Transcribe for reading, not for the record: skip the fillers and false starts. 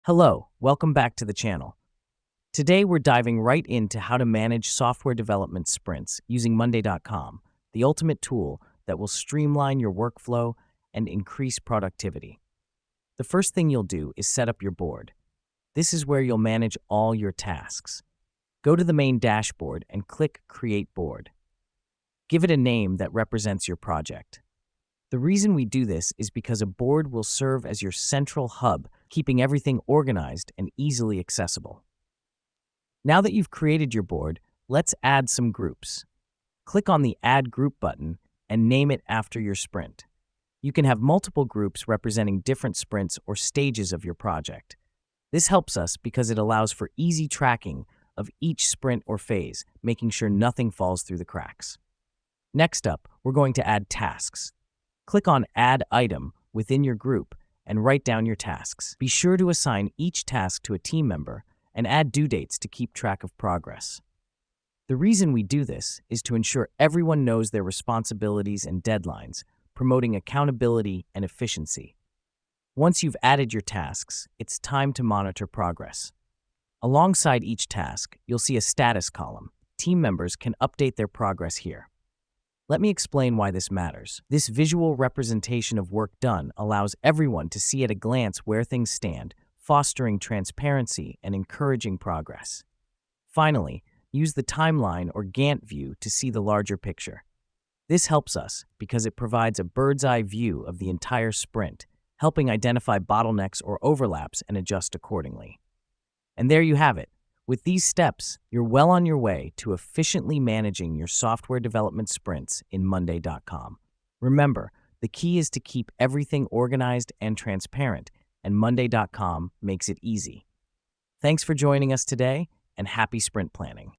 Hello, welcome back to the channel. Today we're diving right into how to manage software development sprints using Monday.com, the ultimate tool that will streamline your workflow and increase productivity. The first thing you'll do is set up your board. This is where you'll manage all your tasks. Go to the main dashboard and click Create Board. Give it a name that represents your project. The reason we do this is because a board will serve as your central hub, keeping everything organized and easily accessible. Now that you've created your board, let's add some groups. Click on the Add Group button and name it after your sprint. You can have multiple groups representing different sprints or stages of your project. This helps us because it allows for easy tracking of each sprint or phase, making sure nothing falls through the cracks. Next up, we're going to add tasks. Click on Add Item within your group and write down your tasks. Be sure to assign each task to a team member and add due dates to keep track of progress. The reason we do this is to ensure everyone knows their responsibilities and deadlines, promoting accountability and efficiency. Once you've added your tasks, it's time to monitor progress. Alongside each task, you'll see a status column. Team members can update their progress here. Let me explain why this matters. This visual representation of work done allows everyone to see at a glance where things stand, fostering transparency and encouraging progress. Finally, use the timeline or Gantt view to see the larger picture. This helps us because it provides a bird's-eye view of the entire sprint, helping identify bottlenecks or overlaps and adjust accordingly. And there you have it. With these steps, you're well on your way to efficiently managing your software development sprints in Monday.com. Remember, the key is to keep everything organized and transparent, and Monday.com makes it easy. Thanks for joining us today, and happy sprint planning.